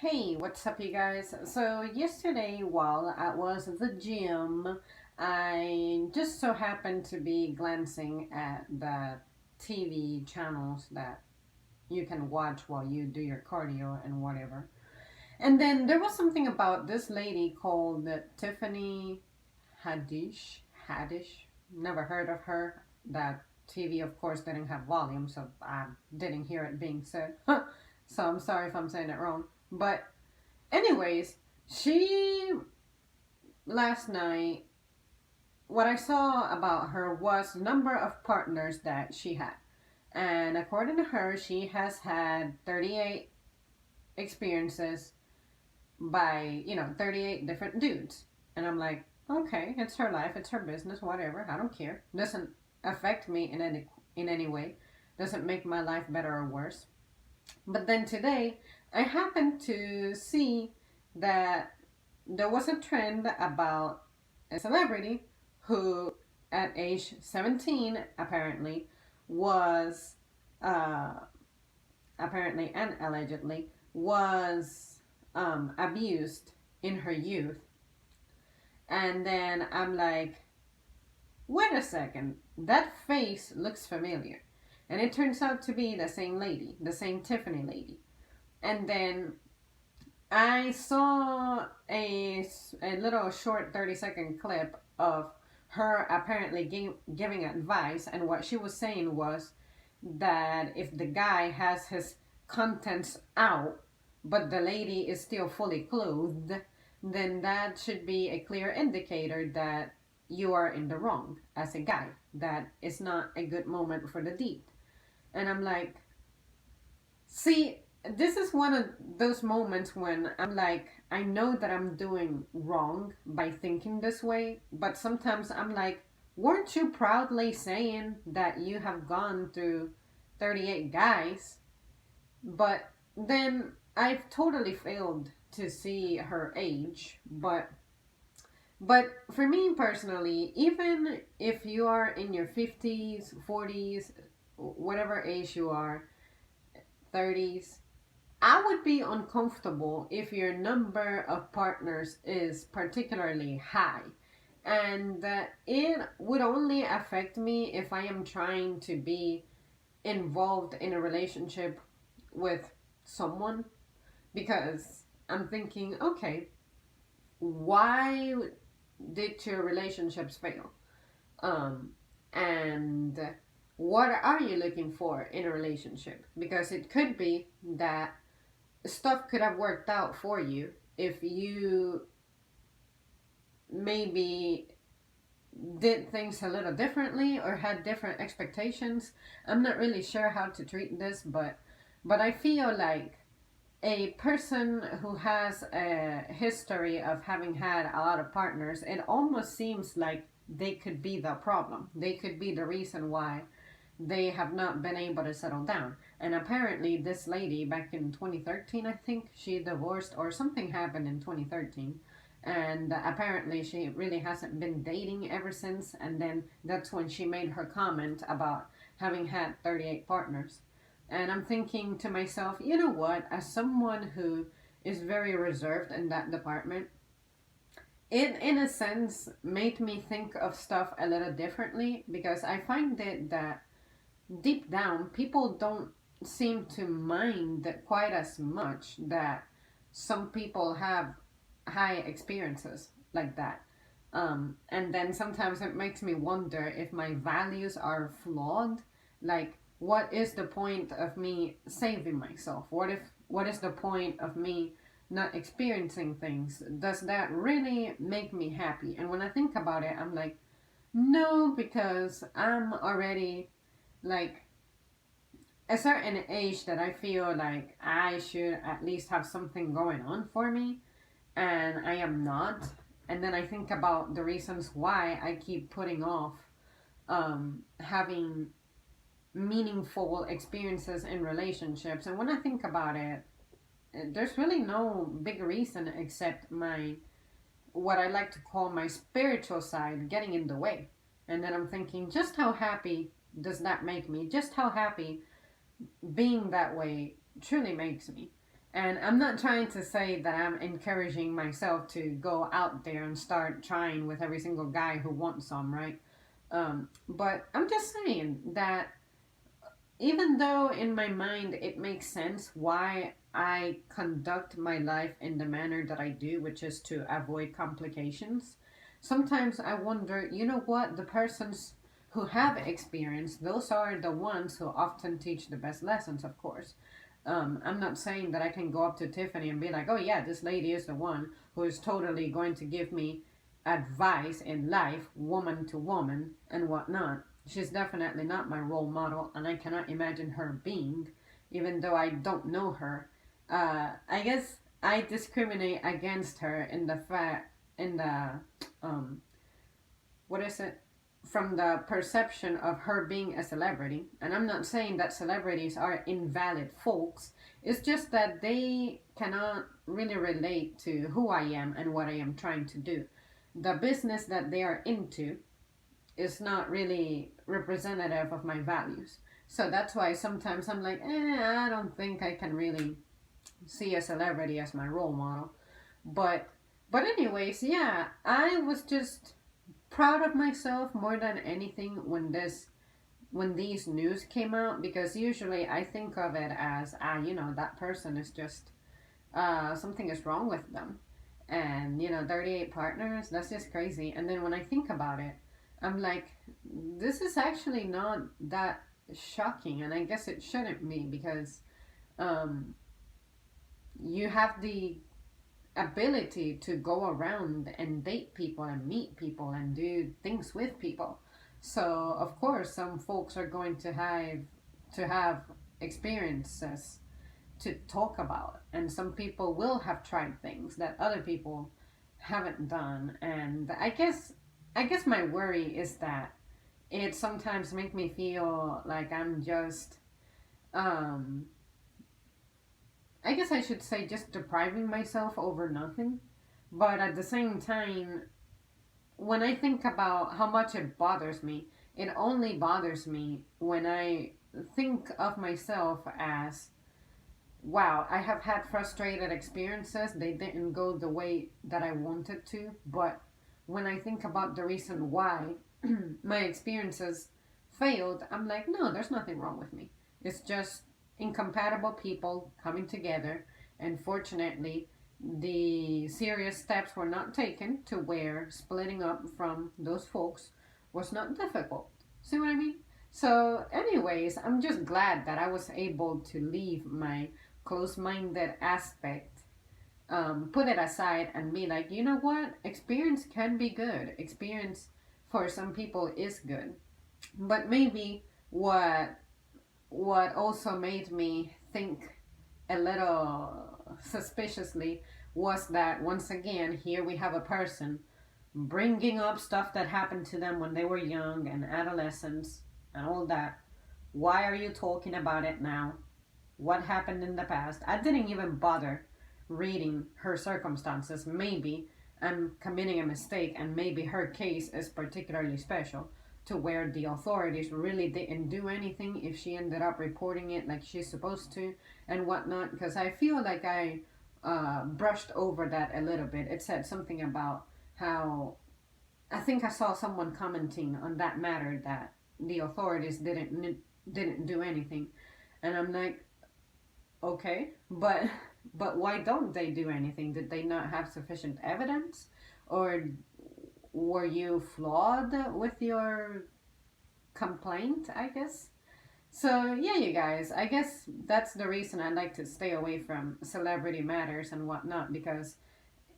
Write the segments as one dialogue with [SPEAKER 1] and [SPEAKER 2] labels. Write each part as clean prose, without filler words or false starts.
[SPEAKER 1] Hey, what's up, you guys? So, yesterday, while I was at the gym, I just so happened to be glancing at the TV channels that you can watch while you do your cardio and whatever. And then there was something about this lady called Tiffany Haddish. Never heard of her. That TV, of course, didn't have volume, so I didn't hear it being said. So, I'm sorry if I'm saying it wrong. But anyways, she last night, what I saw about her was the number of partners that she had. And according to her, she has had 38 experiences by, 38 different dudes. And I'm like, okay, it's her life, it's her business, whatever. I don't care. Doesn't affect me in any way. Doesn't make my life better or worse. But then today, I happened to see that there was a trend about a celebrity who, at age 17, was, uh, apparently and allegedly, was abused in her youth. And then I'm like, wait a second, that face looks familiar. And it turns out to be the same lady, the same Tiffany lady. And then I saw a little short 30-second clip of her apparently giving advice, and what she was saying was that if the guy has his contents out, but the lady is still fully clothed, then that should be a clear indicator that you are in the wrong as a guy. That is not a good moment for the deed. And I'm like, see, this is one of those moments when I'm like, I know that I'm doing wrong by thinking this way, but sometimes I'm like, weren't you proudly saying that you have gone through 38 guys? But then I've totally failed to see her age, but for me personally, even if you are in your 50s, 40s, whatever age you are, 30s, I would be uncomfortable if your number of partners is particularly high. And it would only affect me if I am trying to be involved in a relationship with someone, because I'm thinking, okay, why did your relationships fail? Um, and what are you looking for in a relationship? Because it could be that stuff could have worked out for you if you maybe did things a little differently or had different expectations. I'm not really sure how to treat this, but I feel like a person who has a history of having had a lot of partners, it almost seems like they could be the problem. They could be the reason why they have not been able to settle down. And apparently, this lady back in 2013, I think, she divorced or something happened in 2013. And apparently, she really hasn't been dating ever since. And then that's when she made her comment about having had 38 partners. And I'm thinking to myself, you know what? As someone who is very reserved in that department, it in a sense made me think of stuff a little differently, because I find that deep down, people don't seem to mind quite as much that some people have high experiences like that. And then sometimes it makes me wonder if my values are flawed. Like, what is the point of me saving myself? What is the point of me not experiencing things? Does that really make me happy? And when I think about it, I'm like, no, because I'm already like a certain age that I feel like I should at least have something going on for me, and I am not. And then I think about the reasons why I keep putting off having meaningful experiences in relationships. And when I think about it, there's really no big reason except my, what I like to call my spiritual side, getting in the way. And then I'm thinking, just how happy does that make me? Just how happy being that way truly makes me. And I'm not trying to say that I'm encouraging myself to go out there and start trying with every single guy who wants some, right? But I'm just saying that even though in my mind it makes sense why I conduct my life in the manner that I do, which is to avoid complications, sometimes I wonder, you know what, the persons who have experience, those are the ones who often teach the best lessons, of course. I'm not saying that I can go up to Tiffany and be like, oh yeah, this lady is the one who is totally going to give me advice in life, woman to woman, and whatnot. She's definitely not my role model, and I cannot imagine her being, even though I don't know her. I guess I discriminate against her in the fact, in the, um, what is it? From the perception of her being a celebrity. And I'm not saying that celebrities are invalid folks, it's just that they cannot really relate to who I am and what I am trying to do. The business that they are into is not really representative of my values. So that's why sometimes I'm like, I don't think I can really see a celebrity as my role model. But anyways, yeah, I was just proud of myself more than anything when these news came out, because usually I think of it as that person is just something is wrong with them. And 38 partners, that's just crazy. And then when I think about it, I'm like, this is actually not that shocking, and I guess it shouldn't be, because um, you have the ability to go around and date people and meet people and do things with people. So of course some folks are going to have experiences to talk about, and some people will have tried things that other people haven't done. And I guess my worry is that it sometimes make me feel like I'm just um I guess I should say just depriving myself over nothing. But at the same time, when I think about how much it bothers me, it only bothers me when I think of myself as, wow, I have had frustrated experiences. They didn't go the way that I wanted to. But when I think about the reason why my experiences failed, I'm like, no, there's nothing wrong with me. It's just incompatible people coming together, and fortunately, the serious steps were not taken to where splitting up from those folks was not difficult. See what I mean? So, anyways, I'm just glad that I was able to leave my close minded aspect, put it aside, and be like, you know what? Experience can be good. Experience for some people is good. But maybe what also made me think a little suspiciously was that once again here we have a person bringing up stuff that happened to them when they were young and adolescents and all that. Why are you talking about it now? What happened in the past? I didn't even bother reading her circumstances. Maybe I'm committing a mistake, and maybe her case is particularly special to where the authorities really didn't do anything if she ended up reporting it like she's supposed to and whatnot. Because I feel like I brushed over that a little bit. It said something about how I think I saw someone commenting on that matter that the authorities didn't do anything, and I'm like, okay, but why don't they do anything? Did they not have sufficient evidence, or were you flawed with your complaint? I guess. So yeah, you guys. I guess that's the reason I like to stay away from celebrity matters and whatnot, because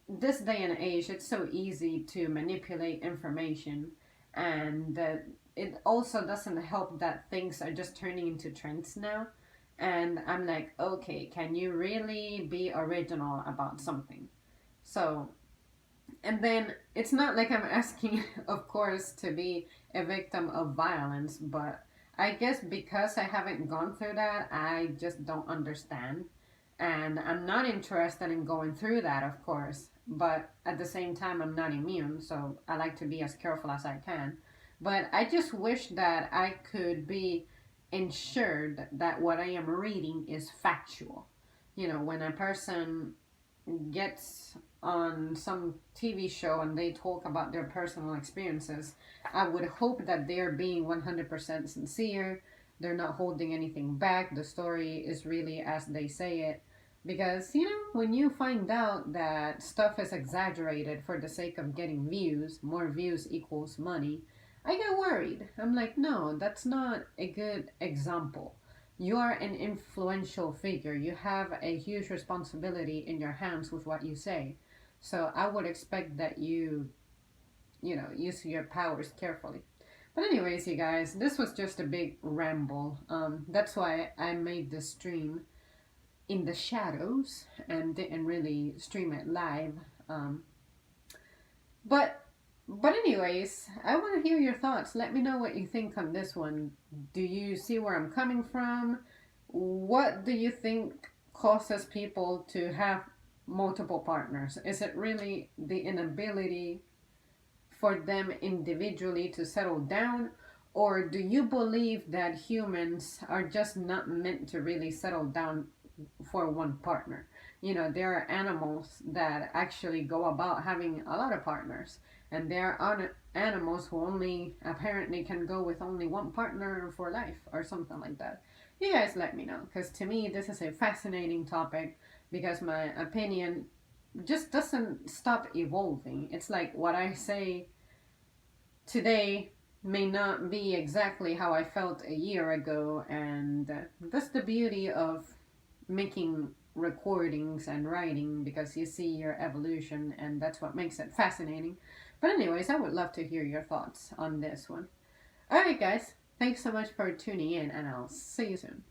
[SPEAKER 1] this day and age, it's so easy to manipulate information, and it also doesn't help that things are just turning into trends now. And I'm like, okay, can you really be original about something? So, and then it's not like I'm asking, of course, to be a victim of violence, but I guess because I haven't gone through that, I just don't understand. And I'm not interested in going through that, of course, but at the same time, I'm not immune, so I like to be as careful as I can. But I just wish that I could be ensured that what I am reading is factual. when a person gets on some TV show and they talk about their personal experiences, I would hope that they're being 100% sincere. They're not holding anything back. The story is really as they say it. Because, when you find out that stuff is exaggerated for the sake of getting views, more views equals money, I get worried. I'm like, no, that's not a good example. You are an influential figure. You have a huge responsibility in your hands with what you say. So I would expect that use your powers carefully. But anyways, you guys, this was just a big ramble. That's why I made this stream in the shadows and didn't really stream it live. Um, but but anyways, I want to hear your thoughts. Let me know what you think on this one. Do you see where I'm coming from? What do you think causes people to have multiple partners? Is it really the inability for them individually to settle down? Or do you believe that humans are just not meant to really settle down for one partner? There are animals that actually go about having a lot of partners, and there are animals who only apparently can go with only one partner for life or something like that. You guys let me know, because to me, this is a fascinating topic because my opinion just doesn't stop evolving. It's like what I say today may not be exactly how I felt a year ago, and that's the beauty of making recordings and writing, because you see your evolution, and that's what makes it fascinating. But anyways, I would love to hear your thoughts on this one. Alright guys, thanks so much for tuning in, and I'll see you soon.